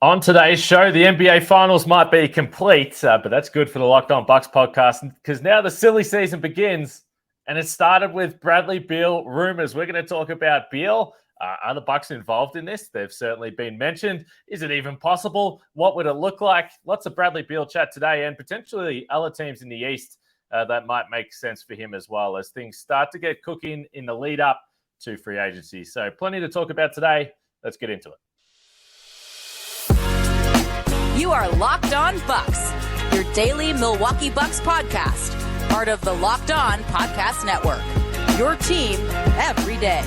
On today's show, the NBA Finals might be complete, but that's good for the Locked On Bucks podcast because now the silly season begins, and it started with Bradley Beal rumors. We're going to talk about Beal. Are the Bucks involved in this? They've certainly been mentioned. Is it even possible? What would it look like? Lots of Bradley Beal chat today, and potentially other teams in the East that might make sense for him as well as things start to get cooking in the lead up to free agency. So plenty to talk about today. Let's get into it. You are Locked On Bucks, your daily Milwaukee Bucks podcast, part of the Locked On Podcast Network, your team every day.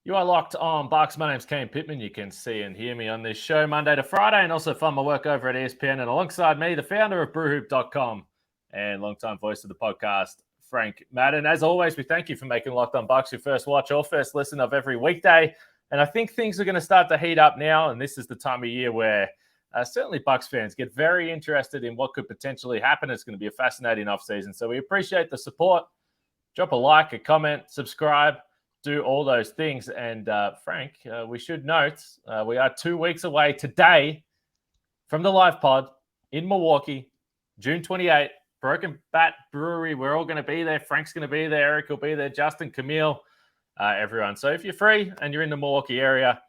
You are Locked On Bucks. My name's Kane Pittman. You can see and hear me on this show Monday to Friday and also find my work over at ESPN. And alongside me, the founder of BrewHoop.com and longtime voice of the podcast, Frank Madden. As always, we thank you for making Locked On Bucks your first watch or first listen of every weekday. And I think things are going to start to heat up now. And this is the time of year where certainly Bucks fans get very interested in what could potentially happen. It's going to be a fascinating offseason. So we appreciate the support. Drop a like, a comment, subscribe, do all those things. And Frank, we should note we are 2 weeks away today from the live pod in Milwaukee, June 28th, Broken Bat Brewery. We're all going to be there. Frank's going to be there. Eric will be there. Justin, Camille. Everyone. So if you're free and you're in the Milwaukee area,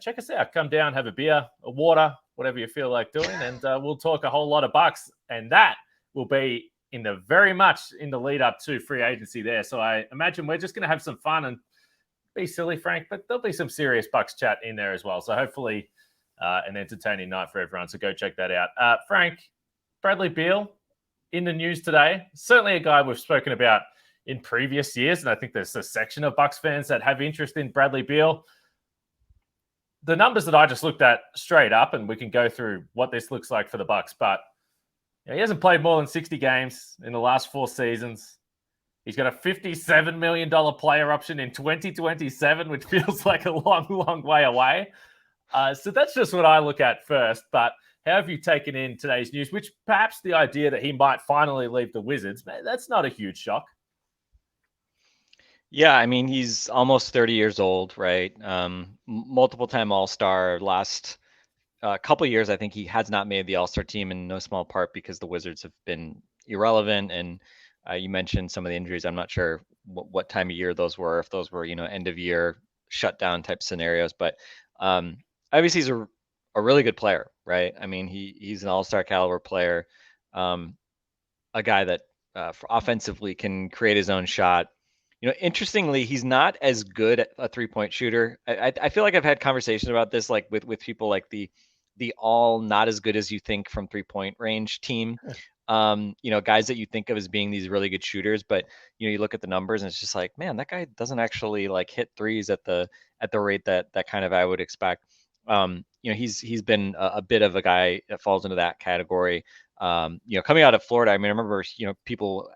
check us out. Come down, have a beer, a water, whatever you feel like doing, and we'll talk a whole lot of Bucks. And that will be very much in the lead up to free agency there. So I imagine we're just going to have some fun and be silly, Frank, but there'll be some serious Bucks chat in there as well. So hopefully an entertaining night for everyone. So go check that out. Frank, Bradley Beal in the news today. Certainly a guy we've spoken about in previous years, and I think there's a section of Bucks fans that have interest in Bradley Beal. The numbers that I just looked at straight up, and we can go through what this looks like for the Bucks, but he hasn't played more than 60 games in the last 4 seasons. He's got a $57 million player option in 2027, which feels like a long, long way away. So that's just what I look at first, but how have you taken in today's news, which perhaps the idea that he might finally leave the Wizards, that's not a huge shock. Yeah, I mean, he's almost 30 years old, right? Multiple-time All-Star. Last couple years, I think he has not made the All-Star team in no small part because the Wizards have been irrelevant. And you mentioned some of the injuries. I'm not sure what time of year those were, if those were, end-of-year shutdown type scenarios. But obviously, he's a really good player, right? I mean, he's an All-Star caliber player, a guy that offensively can create his own shot. Interestingly, he's not as good at a three-point shooter. I feel like I've had conversations about this, like with people like the all not as good as you think from 3-point range team. Guys that you think of as being these really good shooters, but you look at the numbers and it's just like, man, that guy doesn't actually like hit threes at the rate that kind of I would expect. He's been a bit of a guy that falls into that category. Coming out of Florida, I mean, I remember people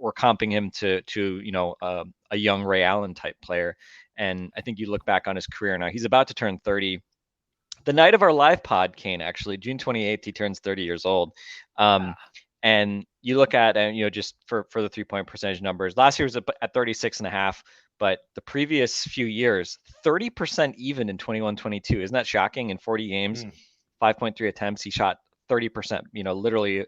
were comping him to a young Ray Allen type player. And I think you look back on his career now, he's about to turn 30. The night of our live pod, Kane, actually, June 28th, he turns 30 years old. And you look at, just for the 3-point percentage numbers, last year was at 36.5, but the previous few years, 30% even in 21-22. Isn't that shocking? In 40 games, 5.3 attempts, he shot 30%, literally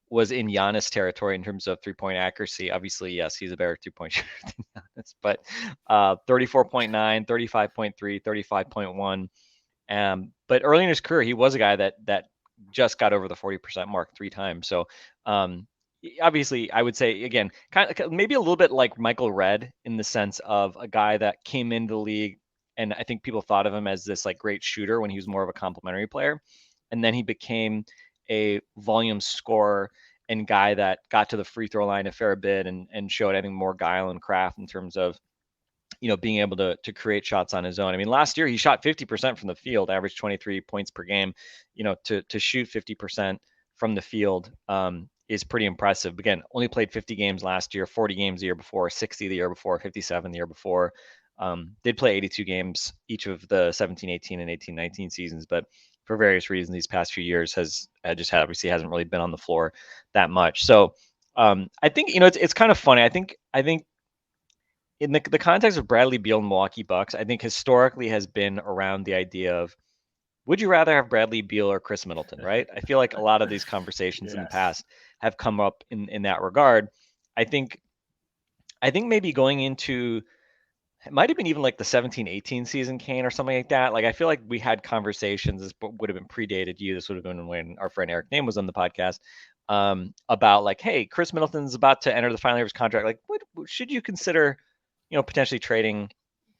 was in Giannis territory in terms of 3-point accuracy. Obviously, yes, he's a better 2-point shooter than Giannis, but 34.9, 35.3, 35.1. But early in his career, he was a guy that just got over the 40% mark 3 times. So obviously, I would say, again, kind of maybe a little bit like Michael Redd in the sense of a guy that came into the league, and I think people thought of him as this like great shooter when he was more of a complementary player. And then he became a volume scorer and guy that got to the free throw line a fair bit and showed having more guile and craft in terms of, being able to create shots on his own. I mean, last year he shot 50% from the field, averaged 23 points per game. To shoot 50% from the field is pretty impressive. Again, only played 50 games last year, 40 games the year before, 60 the year before, 57 the year before. Did play 82 games each of the 17-18 and 18-19 seasons, but for various reasons these past few years obviously hasn't really been on the floor that much. So I think it's kind of funny. I think in the context of Bradley Beal and Milwaukee Bucks, I think historically has been around the idea of would you rather have Bradley Beal or Khris Middleton, right? I feel like a lot of these conversations in the Yes. past have come up in that regard. I think maybe going into, it might have been even like the 17-18 season, Kane, or something like that. Like, I feel like we had conversations, this would have been predated you. This would have been when our friend Eric Name was on the podcast, about like, hey, Khris Middleton's about to enter the final year of his contract. Like, what should you consider, potentially trading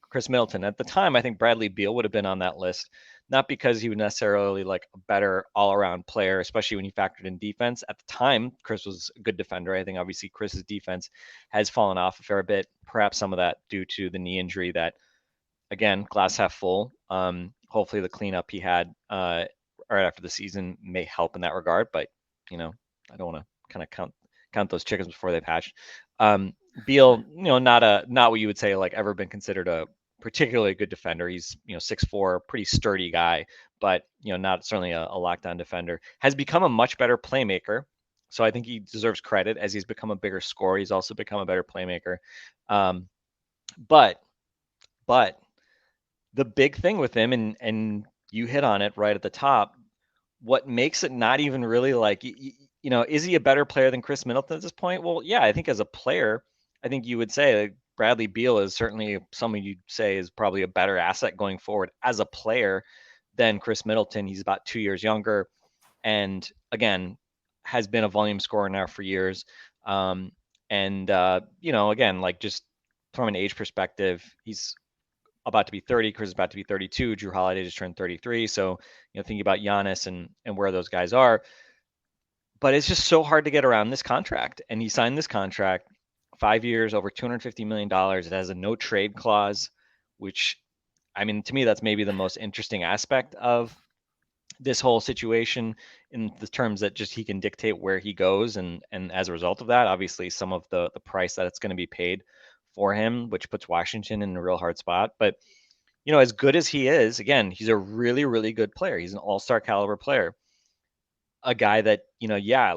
Khris Middleton? At the time, I think Bradley Beal would have been on that list, not because he was necessarily like a better all-around player, especially when you factored in defense. At the time, Khris was a good defender. I think obviously Chris's defense has fallen off a fair bit, perhaps some of that due to the knee injury that, again, glass half full. Hopefully the cleanup he had right after the season may help in that regard, but I don't want to kind of count those chickens before they've hatched. Beal, not what you would say like ever been considered a particularly good defender. He's 6'4", pretty sturdy guy, but not certainly a lockdown defender. Has become a much better playmaker, so I think he deserves credit as he's become a bigger scorer. He's also become a better playmaker. But the big thing with him, and you hit on it right at the top, what makes it not even really like, is he a better player than Khris Middleton at this point? Well, yeah, I think as a player, I think you would say like Bradley Beal is certainly someone you'd say is probably a better asset going forward as a player than Khris Middleton. He's about 2 years younger, and again, has been a volume scorer now for years. Again, like just from an age perspective, he's about to be 30. Khris is about to be 32. Jrue Holiday just turned 33. So, thinking about Giannis and where those guys are, but it's just so hard to get around this contract. And he signed this contract, 5 years, over $250 million. It has a no trade clause, which, I mean, to me, that's maybe the most interesting aspect of this whole situation, in the terms that just he can dictate where he goes. And as a result of that, obviously some of the price that it's going to be paid for him, which puts Washington in a real hard spot. But, as good as he is, again, he's a really, really good player. He's an all-star caliber player. A guy that,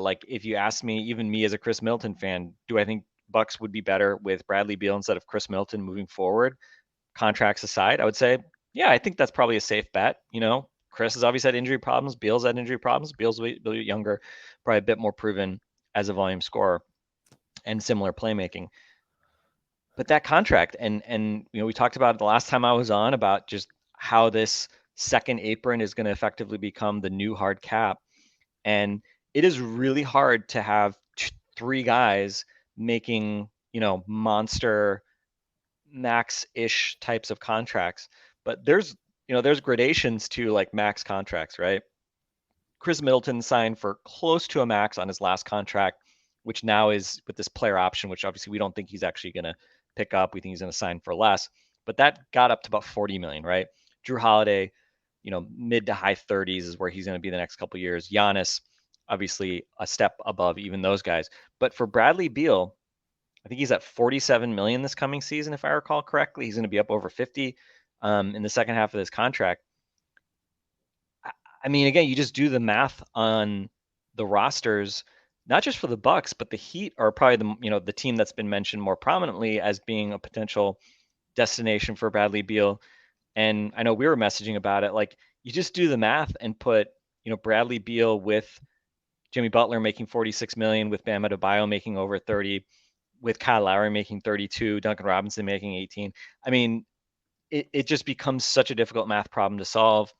like if you ask me, even me as a Khris Middleton fan, do I think Bucks would be better with Bradley Beal instead of Khris Middleton moving forward, contracts aside? I would say, yeah, I think that's probably a safe bet. Khris has obviously had injury problems. Beal's had injury problems. Beal's a bit younger, probably a bit more proven as a volume scorer and similar playmaking. But that contract, and we talked about it the last time I was on, about just how this second apron is going to effectively become the new hard cap. And it is really hard to have three guys making, monster max-ish types of contracts. But there's gradations to like max contracts, right? Khris Middleton signed for close to a max on his last contract, which now is with this player option, which obviously we don't think he's actually going to pick up. We think he's going to sign for less, but that got up to about 40 million, right? Jrue Holiday, mid to high 30s is where he's going to be the next couple of years. Giannis, obviously a step above even those guys. But for Bradley Beal, I think he's at 47 million this coming season, if I recall correctly. He's going to be up over 50 in the second half of this contract. I mean, again, you just do the math on the rosters, not just for the Bucks, but the Heat are probably the team that's been mentioned more prominently as being a potential destination for Bradley Beal. And I know we were messaging about it. Like, you just do the math and put, Bradley Beal with Jimmy Butler making 46 million, with Bam Adebayo making over 30, with Kyle Lowry making 32, Duncan Robinson making 18. I mean, it just becomes such a difficult math problem to solve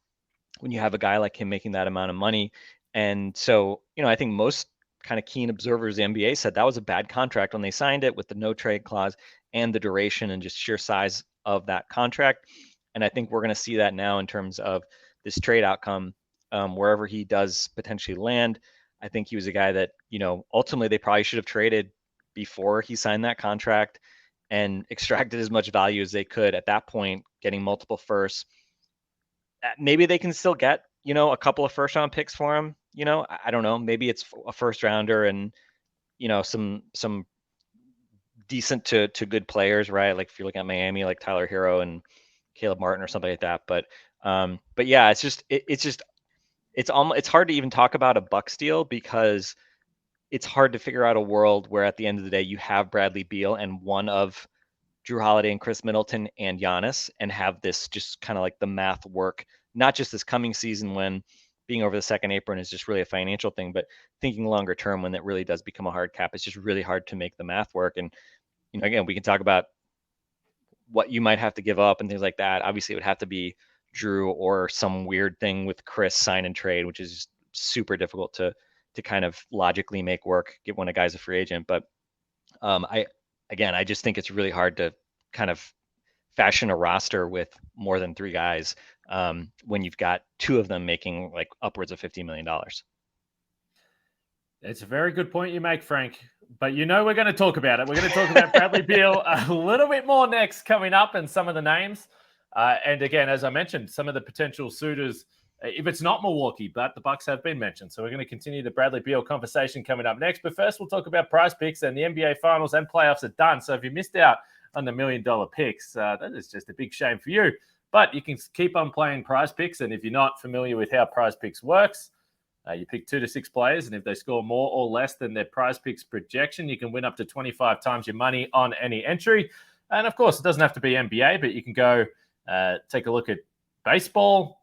when you have a guy like him making that amount of money. And so, I think most kind of keen observers of the NBA said that was a bad contract when they signed it, with the no trade clause and the duration and just sheer size of that contract. And I think we're going to see that now in terms of this trade outcome, wherever he does potentially land. I think he was a guy that, ultimately they probably should have traded before he signed that contract and extracted as much value as they could at that point, getting multiple firsts. Maybe they can still get, a couple of first round picks for him. I don't know. Maybe it's a first rounder and, some decent to good players, right? Like if you're looking at Miami, like Tyler Hero and Caleb Martin or something like that. But yeah, it's hard to even talk about a Bucks deal, because it's hard to figure out a world where at the end of the day you have Bradley Beal and one of Jrue Holiday and Khris Middleton and Giannis and have this just kind of like the math work, not just this coming season when being over the second apron is just really a financial thing, but thinking longer term when it really does become a hard cap, it's just really hard to make the math work. And, again, we can talk about what you might have to give up and things like that. Obviously, it would have to be Jrue or some weird thing with Khris sign and trade, which is super difficult to kind of logically make work when a guy's a free agent. But I just think it's really hard to kind of fashion a roster with more than 3 guys when you've got 2 of them making like upwards of $50 million. It's a very good point you make, Frank. But we're going to talk about it. We're going to talk about Bradley Beal a little bit more next coming up and some of the names. And again, as I mentioned, some of the potential suitors, if it's not Milwaukee, but the Bucks have been mentioned. So we're going to continue the Bradley Beal conversation coming up next. But first, we'll talk about Prize Picks, and the NBA Finals and playoffs are done. So if you missed out on the $1 million picks, that is just a big shame for you. But you can keep on playing Prize Picks. And if you're not familiar with how Prize Picks works, you pick 2 to 6 players, and if they score more or less than their Prize Picks projection, you can win up to 25 times your money on any entry. And of course, it doesn't have to be NBA, but you can go take a look at baseball,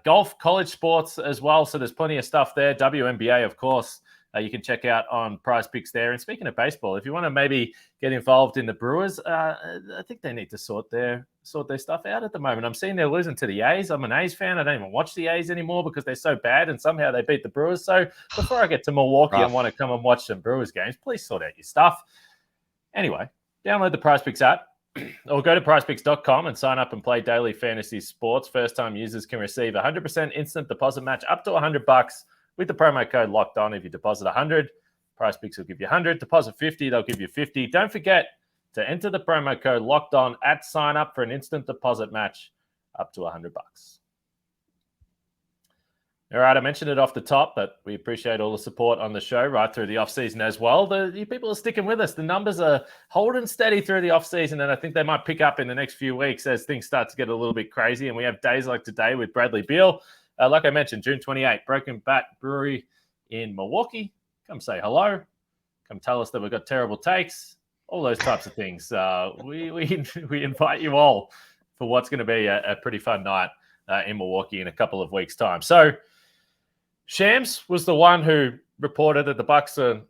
golf, college sports as well. So there's plenty of stuff there. WNBA, of course, you can check out on Prize Picks there. And speaking of baseball, if you want to maybe get involved in the Brewers, I think they need to sort their stuff out at the moment. I'm seeing they're losing to the A's. I'm an A's fan. I don't even watch the A's anymore because they're so bad, and somehow they beat the Brewers. So before I get to Milwaukee and want to come and watch some Brewers games, please sort out your stuff. Anyway, download the Prize Picks app or go to prizepicks.com and sign up and play daily fantasy sports. First-time users can receive 100% instant deposit match up to $100 with the promo code Locked On. If you deposit 100, Prize Picks will give you 100. Deposit 50, they'll give you 50. Don't forget to enter the promo code Locked On at sign up for an instant deposit match up to $100. All right, I mentioned it off the top, but we appreciate all the support on the show right through the offseason as well. You people are sticking with us. The numbers are holding steady through the offseason, and I think they might pick up in the next few weeks as things start to get a little bit crazy. And we have days like today with Bradley Beal. Like I mentioned, June 28th, Broken Bat Brewery in Milwaukee. Come say hello. Come tell us that we've got terrible takes. All those types of things. We invite you all for what's going to be a pretty fun night in Milwaukee in a couple of weeks' time. So Shams was the one who reported that the Bucks are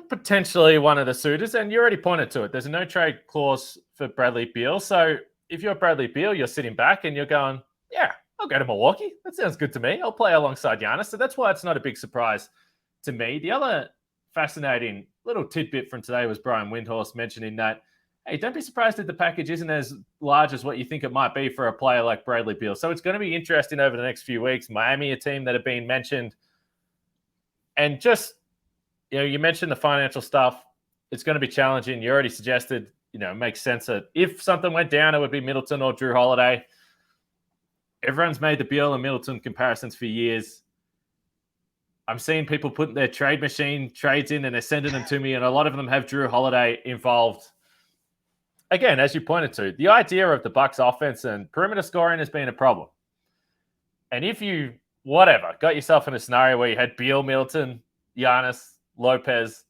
potentially one of the suitors, and you already pointed to it. There's a no-trade clause for Bradley Beal. So if you're Bradley Beal, you're sitting back and you're going, yeah, I'll go to Milwaukee. That sounds good to me. I'll play alongside Giannis. So that's why it's not a big surprise to me. The other fascinating little tidbit from today was Brian Windhorst mentioning that, hey, don't be surprised if the package isn't as large as what you think it might be for a player like Bradley Beal. So it's going to be interesting over the next few weeks. Miami, a team that have been mentioned. And just, you mentioned the financial stuff. It's going to be challenging. You already suggested, it makes sense that if something went down, it would be Middleton or Jrue Holiday. Everyone's made the Beal and Middleton comparisons for years. I'm seeing people putting their trade machine trades in and they're sending them to me, and a lot of them have Jrue Holiday involved. Again, as you pointed to, the idea of the Bucks offense and perimeter scoring has been a problem. And if you, got yourself in a scenario where you had Beal, Middleton, Giannis, Lopez,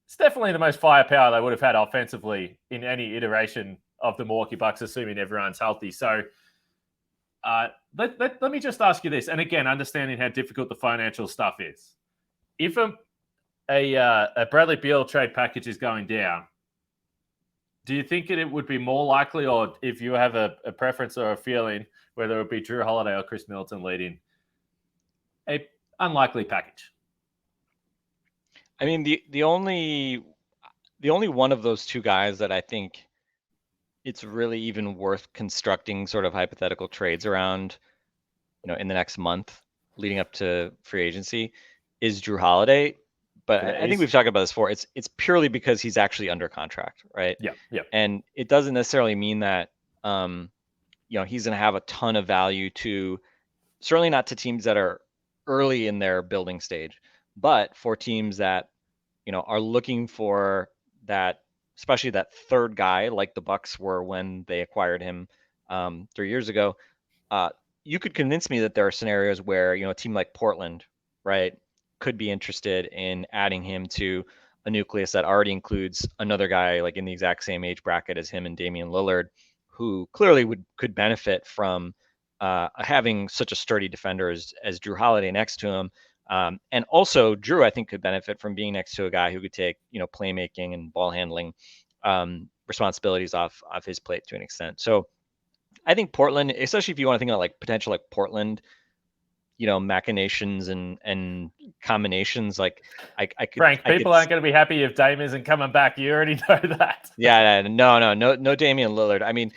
it's definitely the most firepower they would have had offensively in any iteration of the Milwaukee Bucks, assuming everyone's healthy. So let me just ask you this. And again, understanding how difficult the financial stuff is. If a Bradley Beal trade package is going down, do you think it would be more likely, or if you have a preference or a feeling, whether it would be Jrue Holiday or Khris Middleton leading, a unlikely package? I mean, the only one of those 2 guys that I think it's really even worth constructing sort of hypothetical trades around, in the next month leading up to free agency is Jrue Holiday. But I think we've talked about this before. It's purely because he's actually under contract, right? Yeah. And it doesn't necessarily mean that he's going to have a ton of value to, certainly not to teams that are early in their building stage, but for teams that are looking for that, especially that third guy, like the Bucks were when they acquired him 3 years ago. You could convince me that there are scenarios where a team like Portland, right, could be interested in adding him to a nucleus that already includes another guy like in the exact same age bracket as him and Damian Lillard, who clearly could benefit from having such a sturdy defender as Jrue Holiday next to him. And also Jrue, I think, could benefit from being next to a guy who could take, playmaking and ball handling responsibilities off his plate to an extent. So I think Portland, especially if you want to think about like potential like Portland, machinations and combinations, like I could. Frank, people aren't going to be happy if Dame isn't coming back. You already know that. Yeah, no Damian Lillard. I mean,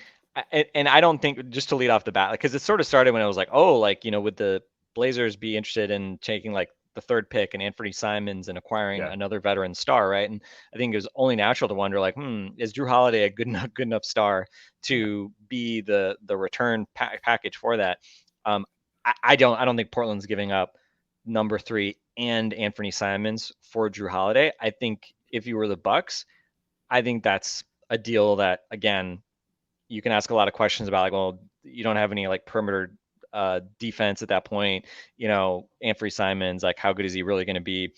and I don't think, just to lead off the bat, because it sort of started when I was like, oh, like, would the Blazers be interested in taking like the third pick and Anthony Simons and acquiring another veteran star, right? And I think it was only natural to wonder, like, is Jrue Holiday a good enough star to be the return package for that? I don't think Portland's giving up number 3 and Anthony Simons for Jrue Holiday. I think if you were the Bucks, I think that's a deal that, again, you can ask a lot of questions about, like, well, you don't have any like perimeter defense at that point. Anthony Simons, like, how good is he really going to be,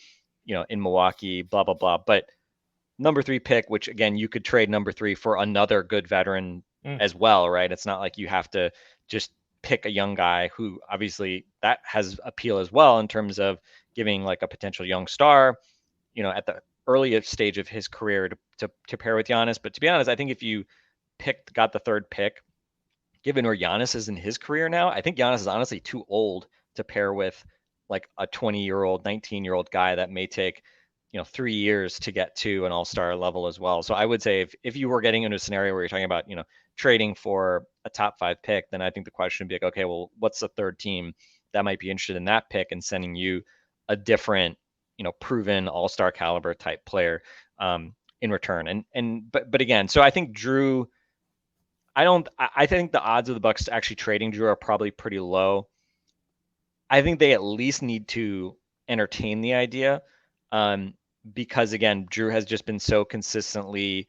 in Milwaukee, blah, blah, blah. But number 3 pick, which again, you could trade number 3 for another good veteran as well, right? It's not like you have to just pick a young guy who obviously that has appeal as well in terms of giving like a potential young star, at the earliest stage of his career to pair with Giannis. But to be honest, I think if you got the third pick, given where Giannis is in his career now, I think Giannis is honestly too old to pair with like a 20-year-old, 19-year-old guy that may take, 3 years to get to an all-star level as well. So I would say if you were getting into a scenario where you're talking about, trading for a top 5 pick, then I think the question would be like, okay, well, what's the third team that might be interested in that pick and sending you a different, proven all-star caliber type player in return. But again, so I think Jrue, I think the odds of the Bucks actually trading Jrue are probably pretty low. I think they at least need to entertain the idea, because again, Jrue has just been so consistently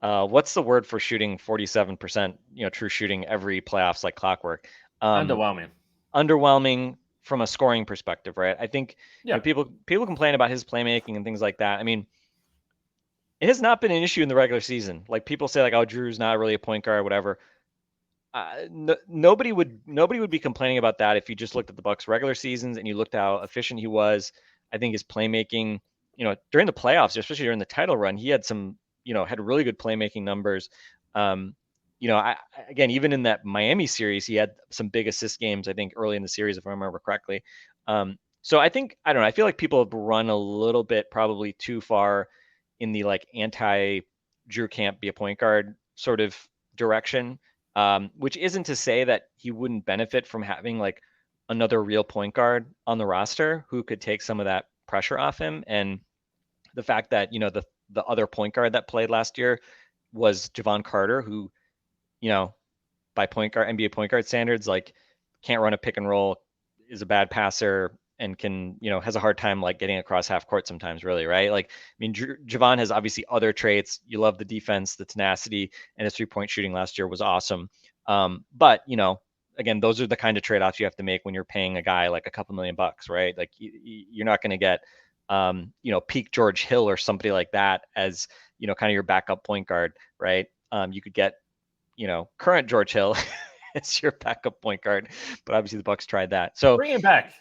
what's the word for shooting 47%, true shooting every playoffs like clockwork? Underwhelming from a scoring perspective, right? I think people complain about his playmaking and things like that. I mean, it has not been an issue in the regular season. Like, people say like, oh, Drew's not really a point guard or whatever. Nobody would be complaining about that if you just looked at the Bucks regular seasons and you looked at how efficient he was. I think his playmaking, during the playoffs, especially during the title run, he had some, had really good playmaking numbers. Again, even in that Miami series, he had some big assist games, I think, early in the series, if I remember correctly. So I think, I don't know, I feel like people have run a little bit probably too far in the like anti-Jrue can't be a point guard sort of direction, which isn't to say that he wouldn't benefit from having like another real point guard on the roster who could take some of that pressure off him. And the fact that, the other point guard that played last year was Javon Carter, who, by NBA point guard standards, like, can't run a pick and roll, is a bad passer, and can, has a hard time like getting across half court sometimes, really, right? Like, I mean, Javon has obviously other traits. You love the defense, the tenacity, and his 3-point shooting last year was awesome. But, again, those are the kind of trade-offs you have to make when you're paying a guy like a couple $1 million, right? Like, you're not going to get, peak George Hill or somebody like that as, kind of your backup point guard, right? You could get, current George Hill as your backup point guard, but obviously the Bucks tried that. So bring him back.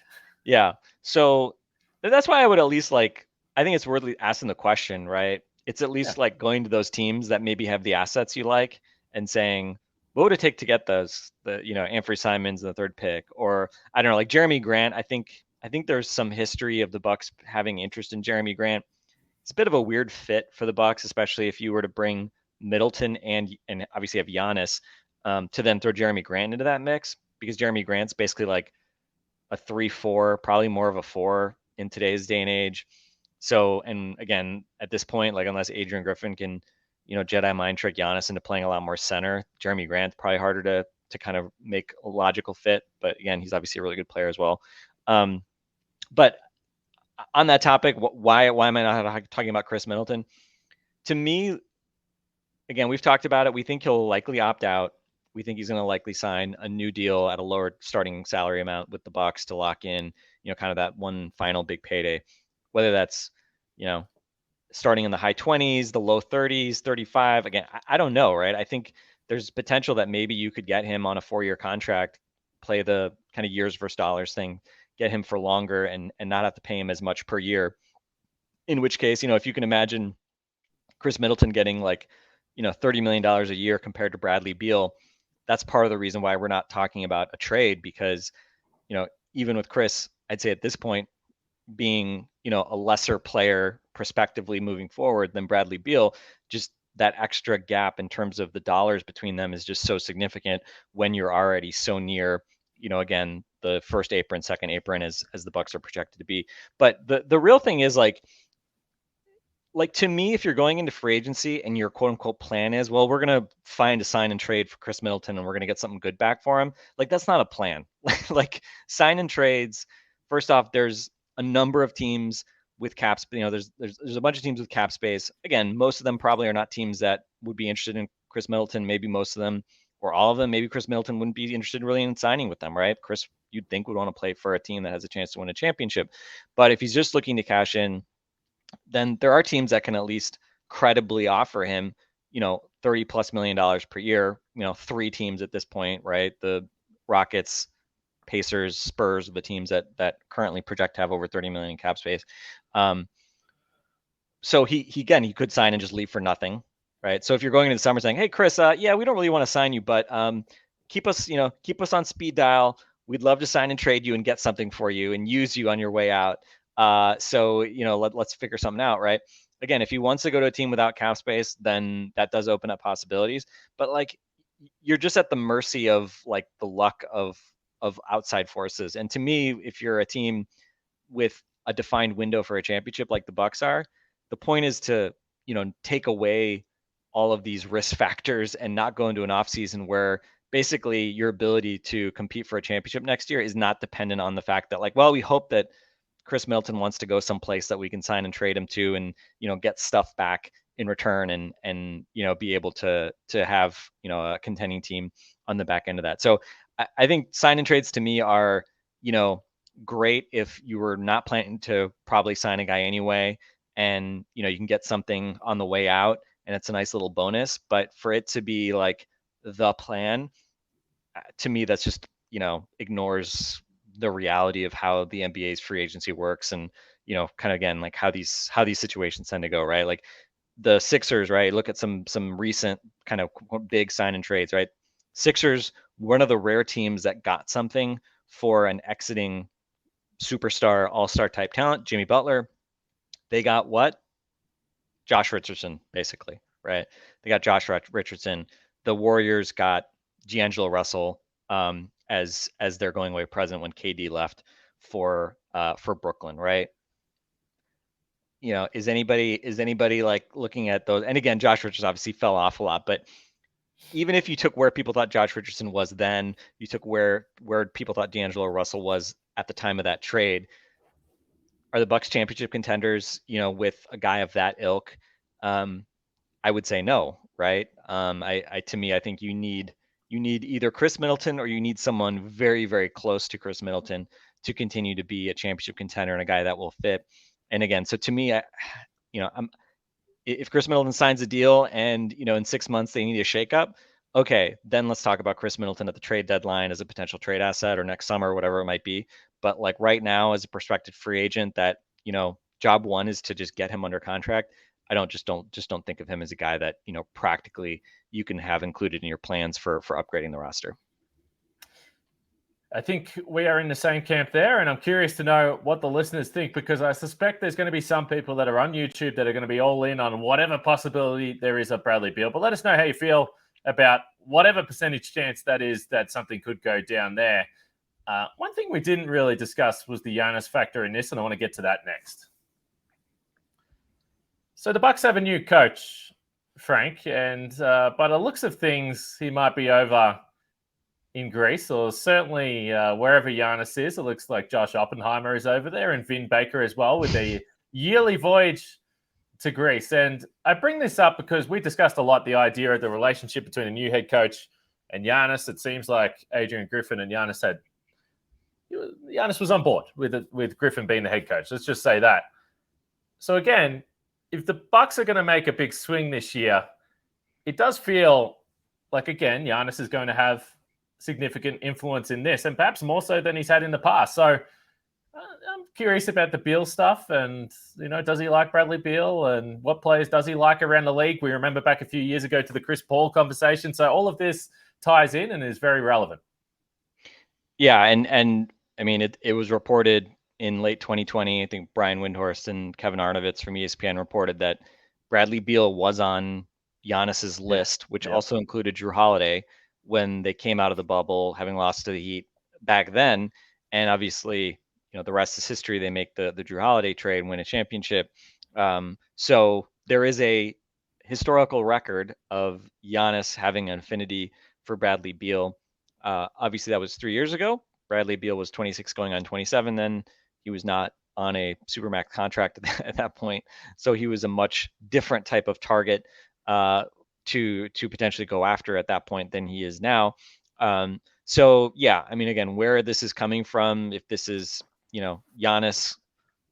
Yeah. So that's why I would at least like, I think it's worth asking the question, right? It's at least like going to those teams that maybe have the assets you like and saying, what would it take to get those, Anthony Simons in the third pick, or I don't know, like Jeremy Grant. I think there's some history of the Bucks having interest in Jeremy Grant. It's a bit of a weird fit for the Bucks, especially if you were to bring Middleton and obviously have Giannis, to then throw Jeremy Grant into that mix, because Jeremy Grant's basically like a 3-4, probably more of a 4 in today's day and age. So, and again, at this point, like, unless Adrian Griffin can, Jedi mind trick Giannis into playing a lot more center, Jeremy Grant's probably harder to kind of make a logical fit. But again, he's obviously a really good player as well. But on that topic, why am I not talking about Khris Middleton? To me, again, we've talked about it. We think he'll likely opt out. We think he's going to likely sign a new deal at a lower starting salary amount with the Bucks to lock in, kind of that one final big payday. whether that's, starting in the high 20s, the low 30s, 35. Again, I don't know, right? I think there's potential that maybe you could get him on a 4-year contract, play the kind of years versus dollars thing, get him for longer and not have to pay him as much per year. In which case, if you can imagine Khris Middleton getting like, $30 million a year compared to Bradley Beal, that's part of the reason why we're not talking about a trade, because, even with Khris, I'd say at this point, being, a lesser player prospectively moving forward than Bradley Beal, just that extra gap in terms of the dollars between them is just so significant when you're already so near, again, the first apron, second apron as the Bucks are projected to be. But the real thing is like to me, if you're going into free agency and your quote unquote plan is, well, we're going to find a sign and trade for Khris Middleton and we're going to get something good back for him. Like, that's not a plan. Like, sign and trades. First off, there's a number of teams with caps. There's a bunch of teams with cap space. Again, most of them probably are not teams that would be interested in Khris Middleton. Maybe most of them, or all of them, maybe Khris Middleton wouldn't be interested really in signing with them, right? Khris, you'd think, would want to play for a team that has a chance to win a championship. But if he's just looking to cash in, then there are teams that can at least credibly offer him, $30+ million per year. 3 teams at this point, right? The Rockets, Pacers, Spurs are the teams that currently project to have over 30 million in cap space. So he could sign and just leave for nothing, right? So if you're going into the summer saying, "Hey, Khris, yeah, we don't really want to sign you, but keep us on speed dial. We'd love to sign and trade you and get something for you and use you on your way out. So let's figure something out," right? Again, if he wants to go to a team without cap space, then that does open up possibilities. But like, you're just at the mercy of like the luck of outside forces. And to me, if you're a team with a defined window for a championship like the Bucks are, the point is to, take away all of these risk factors and not go into an offseason where basically your ability to compete for a championship next year is not dependent on the fact that, like, well, we hope that Khris Middleton wants to go someplace that we can sign and trade him to and, get stuff back in return and be able to have, a contending team on the back end of that. So I think sign and trades to me are, great if you were not planning to probably sign a guy anyway, and, you can get something on the way out and it's a nice little bonus. But for it to be like the plan, to me, that's just, ignores the reality of how the NBA's free agency works and, kind of, again, like how these situations tend to go, right? Like the Sixers, right? Look at some recent kind of big sign and trades, right? Sixers, one of the rare teams that got something for an exiting superstar, all-star type talent, Jimmy Butler. They got what? Josh Richardson, basically, right? They got Josh Richardson. The Warriors got D'Angelo Russell as their going away present when KD left for Brooklyn, right? Is anybody like looking at those? And again, Josh Richardson obviously fell off a lot, but even if you took where people thought Josh Richardson was then, you took where people thought D'Angelo Russell was at the time of that trade, are the Bucks championship contenders, with a guy of that ilk? I would say no, right? To me, I think you need either Khris Middleton or you need someone very, very close to Khris Middleton to continue to be a championship contender and a guy that will fit. And again, so to me, if Khris Middleton signs a deal and, in 6 months they need a shakeup, okay, then let's talk about Khris Middleton at the trade deadline as a potential trade asset or next summer or whatever it might be. But like right now, as a prospective free agent, that, job one is to just get him under contract. I don't think of him as a guy that, practically you can have included in your plans for upgrading the roster. I think we are in the same camp there, and I'm curious to know what the listeners think, because I suspect there's going to be some people that are on YouTube that are going to be all in on whatever possibility there is of Bradley Beal. But let us know how you feel about whatever percentage chance that is that something could go down there. One thing we didn't really discuss was the Giannis factor in this, and I want to get to that next. So the Bucks have a new coach, Frank, and by the looks of things, he might be over in Greece, or certainly wherever Giannis is. It looks like Josh Oppenheimer is over there and Vin Baker as well, with a yearly voyage to Greece. And I bring this up because we discussed a lot the idea of the relationship between a new head coach and Giannis. It seems like Adrian Griffin and Giannis was on board with Griffin being the head coach. Let's just say that. So again, if the Bucks are going to make a big swing this year, it does feel like, again, Giannis is going to have significant influence in this, and perhaps more so than he's had in the past. So I'm curious about the Beal stuff, and does he like Bradley Beal, and what players does he like around the league? We remember back a few years ago to the Chris Paul conversation. So all of this ties in and is very relevant. Yeah, and I mean it was reported in late 2020. I think Brian Windhorst and Kevin Arnovitz from ESPN reported that Bradley Beal was on Giannis's list, which also included Jrue Holiday when they came out of the bubble, having lost to the Heat back then. And obviously, the rest is history. They make the Jrue Holiday trade and win a championship. So there is a historical record of Giannis having an affinity for Bradley Beal. Obviously, that was 3 years ago. Bradley Beal was 26 going on 27 then. He was not on a Supermax contract at that point. So he was a much different type of target to potentially go after at that point than he is now. So yeah, I mean, again, where this is coming from, if this is, Giannis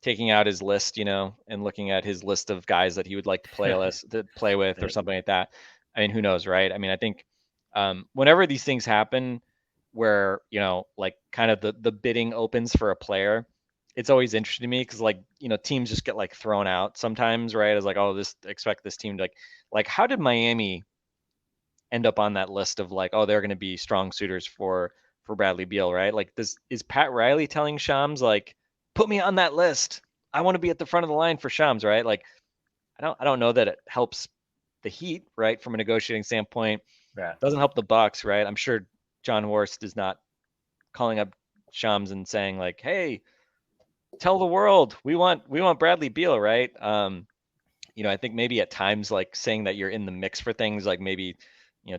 taking out his list, and looking at his list of guys that he would like to play with or something like that. I mean, who knows, right? I mean, I think whenever these things happen where, like kind of the bidding opens for a player, it's always interesting to me because teams just get like thrown out sometimes, right? As like, oh, expect this team to like how did Miami end up on that list of like, oh, they're going to be strong suitors for Bradley Beal, right? Like is Pat Riley telling Shams like, put me on that list. I want to be at the front of the line for Shams, right? Like I don't know that it helps the Heat, right? From a negotiating standpoint. Yeah. Doesn't help the Bucks, right? I'm sure John Horst is not calling up Shams and saying like, "Hey, tell the world we want Bradley Beal," right? I think maybe at times like saying that you're in the mix for things, like maybe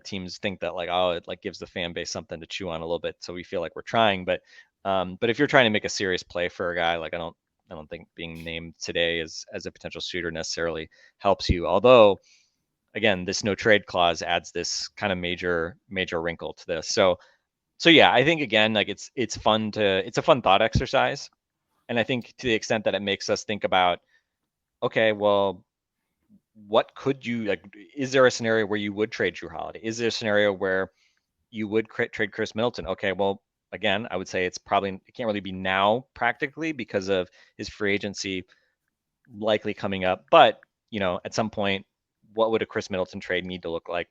teams think that like, oh, it like gives the fan base something to chew on a little bit, so we feel like we're trying. But if you're trying to make a serious play for a guy, like I don't think being named today as a potential suitor necessarily helps you. Although again, this no trade clause adds this kind of major wrinkle to this. So yeah, I think again, like it's a fun thought exercise. And I think to the extent that it makes us think about, okay, well, what could you like? Is there a scenario where you would trade Jrue Holiday? Is there a scenario where you would trade Khris Middleton? Okay, well, again, I would say it can't really be now practically because of his free agency likely coming up. But at some point, what would a Khris Middleton trade need to look like?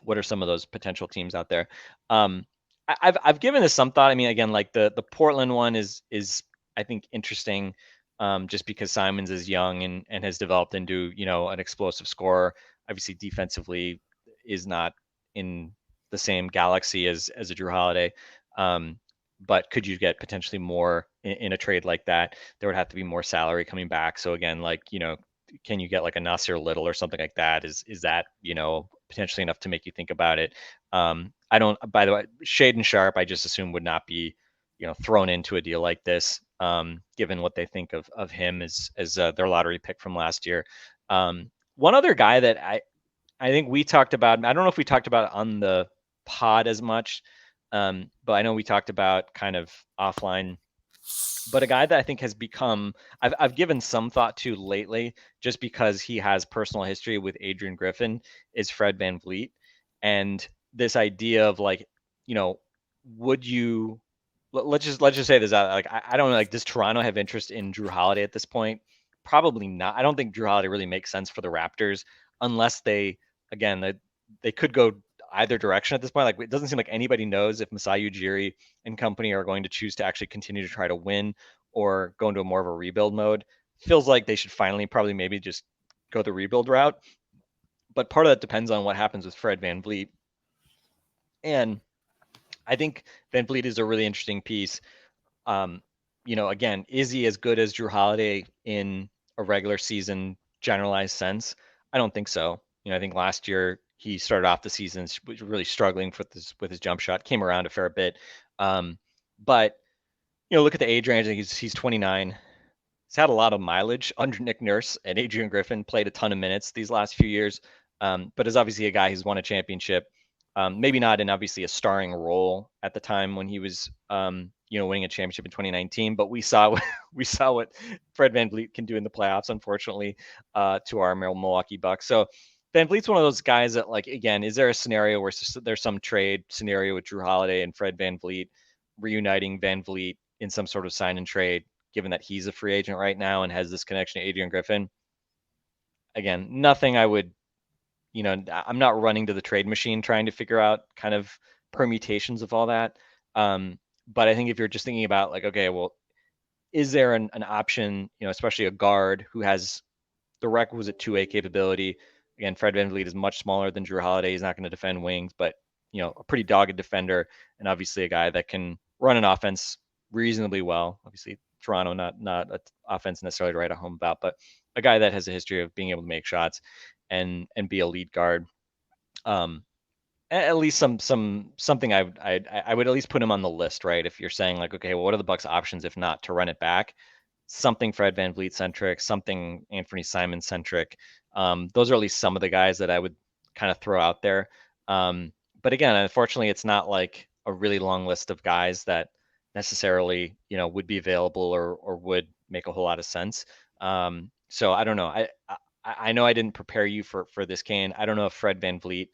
What are some of those potential teams out there? I've given this some thought. I mean, again, like the Portland one is I think interesting, just because Simons is young and has developed into an explosive scorer. Obviously, defensively is not in the same galaxy as a Jrue Holiday. But could you get potentially more in a trade like that? There would have to be more salary coming back. So again, like can you get like a Nasir Little or something like that? Is that potentially enough to make you think about it? I don't. By the way, Shaedon Sharpe, I just assume would not be thrown into a deal like this, given what they think of him as their lottery pick from last year. One other guy that I think we talked about. I don't know if we talked about it on the pod as much, but I know we talked about kind of offline. But a guy that I think has become, I've given some thought to lately, just because he has personal history with Adrian Griffin, is Fred VanVleet. And this idea of like, would you, let's just say this out. Like, I don't know, like, does Toronto have interest in Jrue Holiday at this point? Probably not. I don't think Jrue Holiday really makes sense for the Raptors unless they could go either direction at this point. Like, it doesn't seem like anybody knows if Masai Ujiri and company are going to choose to actually continue to try to win or go into more of a rebuild mode. Feels like they should finally probably maybe just go the rebuild route. But part of that depends on what happens with Fred VanVleet. And I think VanVleet is a really interesting piece. Again, is he as good as Jrue Holiday in a regular season generalized sense? I don't think so. I think last year he started off the season really struggling with his jump shot, came around a fair bit. But look at the age range. He's 29. He's had a lot of mileage under Nick Nurse, and Adrian Griffin played a ton of minutes these last few years. But is obviously a guy who's won a championship. Maybe not in obviously a starring role at the time when he was, winning a championship in 2019. But we saw what Fred VanVleet can do in the playoffs, unfortunately, to our Milwaukee Bucks. So VanVleet's one of those guys that, like, again, is there a scenario where there's some trade scenario with Jrue Holiday and Fred VanVleet reuniting VanVleet in some sort of sign and trade, given that he's a free agent right now and has this connection to Adrian Griffin? Again, nothing I would, I'm not running to the trade machine trying to figure out kind of permutations of all that. But I think if you're just thinking about, like, okay, well, is there an option, especially a guard who has the requisite two-way capability? Again, Fred VanVleet is much smaller than Jrue Holiday. He's not going to defend wings, but, a pretty dogged defender, and obviously a guy that can run an offense reasonably well. Obviously, Toronto, not an offense necessarily to write a home about, but a guy that has a history of being able to make shots and be a lead guard. At least something I would at least put him on the list, right? If you're saying, like, okay, well, what are the Bucks' options if not to run it back? Something Fred VanVleet centric, something Anthony Simon centric. Those are at least some of the guys that I would kind of throw out there. But again, unfortunately, it's not like a really long list of guys that necessarily, would be available or would make a whole lot of sense. So I don't know. I know I didn't prepare you for this, Kane. I don't know if Fred VanVleet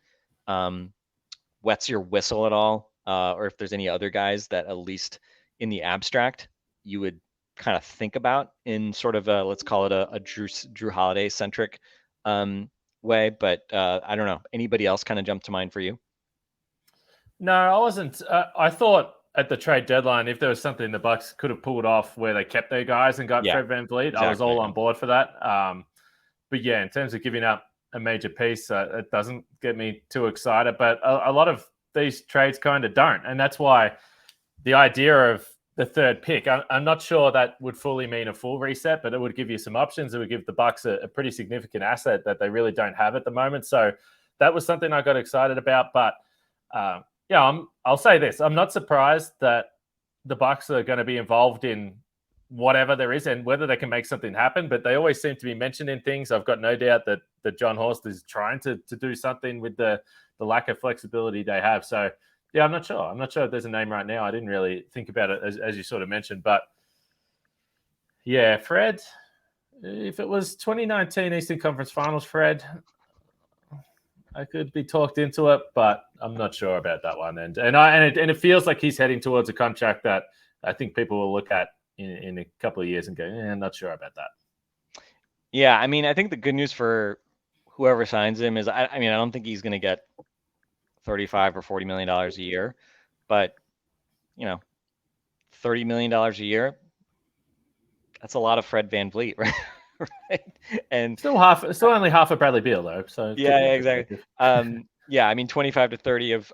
wets your whistle at all, or if there's any other guys that, at least in the abstract, you would kind of think about in sort of a, let's call it a Jrue Holiday centric way. But I don't know. Anybody else kind of jumped to mind for you? No, I wasn't. I thought at the trade deadline, if there was something the Bucks could have pulled off where they kept their guys and got Fred VanVleet, exactly. I was all on board for that. But yeah, in terms of giving up a major piece, it doesn't get me too excited. But a lot of these trades kind of don't. And that's why the idea of the third pick, I'm not sure that would fully mean a full reset, but it would give you some options. It would give the Bucks a pretty significant asset that they really don't have at the moment. So that was something I got excited about. But I'll say this. I'm not surprised that the Bucks are going to be involved in whatever there is and whether they can make something happen, but they always seem to be mentioning things. I've got no doubt that John Horst is trying to do something with the lack of flexibility they have. So, yeah, I'm not sure. I'm not sure if there's a name right now. I didn't really think about it as you sort of mentioned. But, yeah, Fred, if it was 2019 Eastern Conference Finals, Fred, I could be talked into it, but I'm not sure about that one. And it feels like he's heading towards a contract that I think people will look at in a couple of years and go, I'm not sure about that. Yeah, I mean, I think the good news for whoever signs him is, I don't think he's going to get $35 or $40 million a year, but $30 million a year, that's a lot of Fred VanVleet, right? Right? And still only half of Bradley Beal though. So yeah, exactly. Yeah, I mean, 25 to 30 of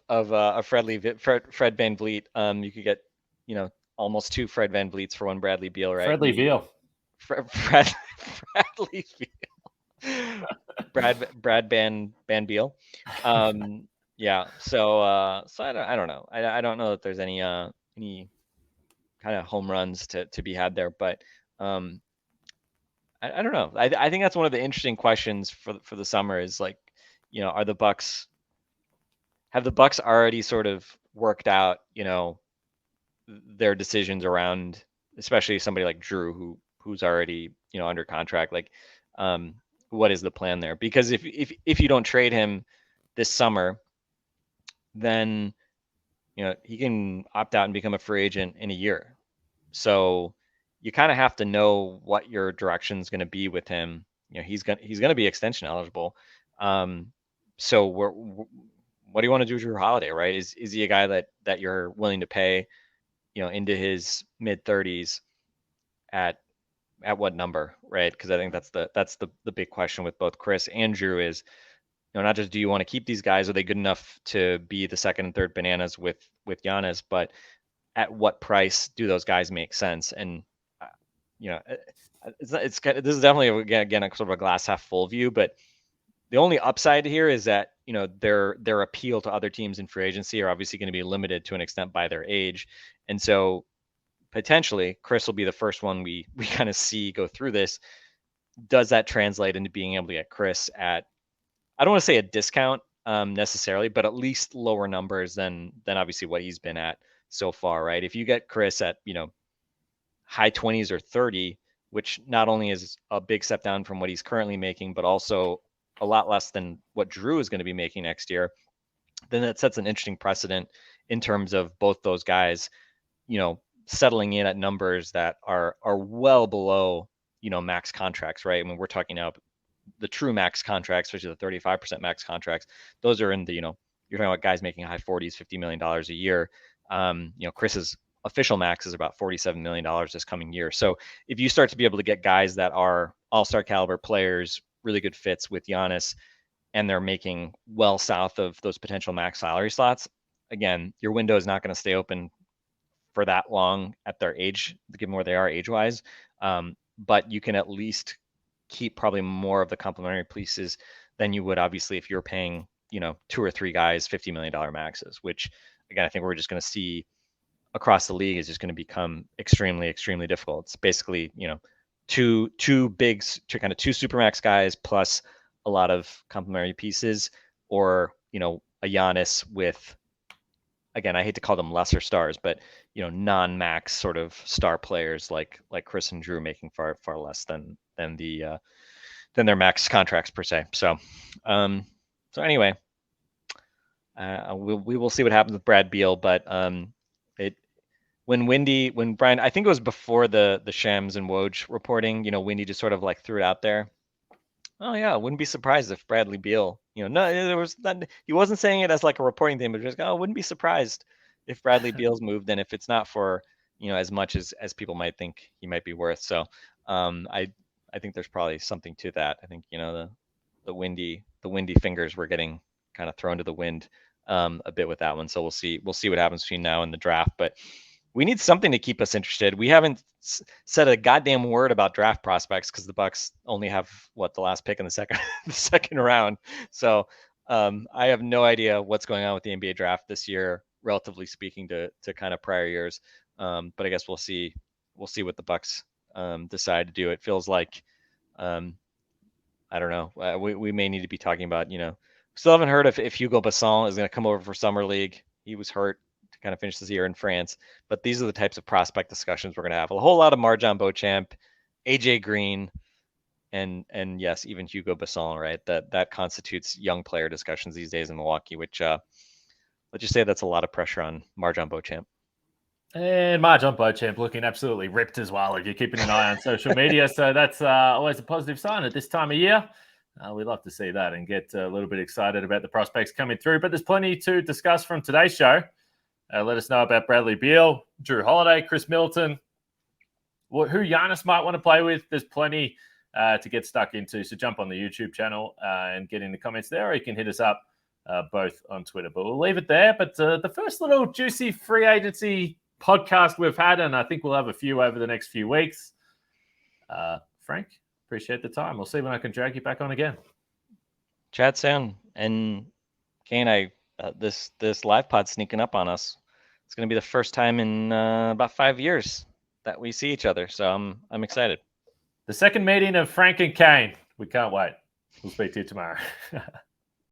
Fred VanVleet. You could get, almost two Fred VanVleets for one Bradley Beal, right? Bradley Beal. Bradley Beal. Brad Beal. Yeah. So I don't know. I don't know that there's any kind of home runs to be had there, but I don't know. I think that's one of the interesting questions for the summer is, like, have the Bucks already sort of worked out, their decisions around, especially somebody like Jrue who's already, under contract, like, what is the plan there? Because if you don't trade him this summer, then, he can opt out and become a free agent in a year. So you kind of have to know what your direction is going to be with him. He's going to be extension eligible. So what do you want to do with Jrue Holiday, right? Is he a guy that you're willing to pay, into his mid 30s at what number, right? Because I think that's the big question with both Khris and Jrue is, not just do you want to keep these guys, are they good enough to be the second and third bananas with Giannis, but at what price do those guys make sense? And this is definitely again a sort of a glass half full view, but the only upside here is that their appeal to other teams in free agency are obviously going to be limited to an extent by their age, and so potentially Khris will be the first one we kind of see go through this. Does that translate into being able to get Khris at, I don't want to say a discount, necessarily, but at least lower numbers than obviously what he's been at so far, right? If you get Khris at, high 20s or 30, which not only is a big step down from what he's currently making, but also a lot less than what Jrue is going to be making next year, then that sets an interesting precedent in terms of both those guys, settling in at numbers that are well below, max contracts, right? I mean, we're talking now the true max contracts, especially the 35% max contracts. Those are in the, you're talking about guys making high 40s, $50 million a year. Khris's official max is about $47 million this coming year. So if you start to be able to get guys that are all-star caliber players, really good fits with Giannis, and they're making well south of those potential max salary slots, again, your window is not going to stay open for that long at their age, given where they are age-wise. But you can at least keep probably more of the complementary pieces than you would obviously if you're paying, 2 or 3 guys $50 million maxes, which again, I think we're just going to see across the league is just going to become extremely, extremely difficult. It's basically, two supermax guys plus a lot of complementary pieces, or, a Giannis with, again, I hate to call them lesser stars, but, non-max sort of star players like Khris and Jrue making far less than their max contracts per se. So anyway, we will see what happens with Brad Beal, but when Brian, I think it was before the Shams and Woj reporting, Windy just sort of like threw it out there. Oh yeah, wouldn't be surprised if Bradley Beal, no, there was that. He wasn't saying it as like a reporting thing, but just wouldn't be surprised if Bradley Beal's moved, and if it's not for, as much as people might think he might be worth. So I think there's probably something to that. I think, the windy fingers were getting kind of thrown to the wind a bit with that one. So we'll see what happens between now and the draft, but we need something to keep us interested. We haven't said a goddamn word about draft prospects because the Bucks only have the last pick in the second round. So I have no idea what's going on with the NBA draft this year, relatively speaking to kind of prior years. But I guess we'll see what the Bucks decide to do. It feels like, I don't know. We may need to be talking about, still haven't heard if Hugo Basson is going to come over for summer league. He was hurt to kind of finish this year in France, but these are the types of prospect discussions we're going to have. A whole lot of Marjon Beauchamp, AJ Green, and yes, even Hugo Basson, right? That constitutes young player discussions these days in Milwaukee, which let's just say that's a lot of pressure on Marjon Beauchamp. And Marjon Beauchamp looking absolutely ripped as well, if you're keeping an eye on social media. So that's always a positive sign at this time of year. We'd love to see that and get a little bit excited about the prospects coming through. But there's plenty to discuss from today's show. Let us know about Bradley Beal, Jrue Holiday, Khris Middleton, who Giannis might want to play with. There's plenty to get stuck into. So jump on the YouTube channel and get in the comments there, or you can hit us up both on Twitter. But we'll leave it there. But the first little juicy free agency podcast we've had, and I think we'll have a few over the next few weeks. Frank, appreciate the time. We'll see when I can drag you back on again. Chat soon. And Kane, this live pod sneaking up on us. It's going to be the first time in about 5 years that we see each other. So I'm excited. The second meeting of Frank and Kane. We can't wait. We'll speak to you tomorrow.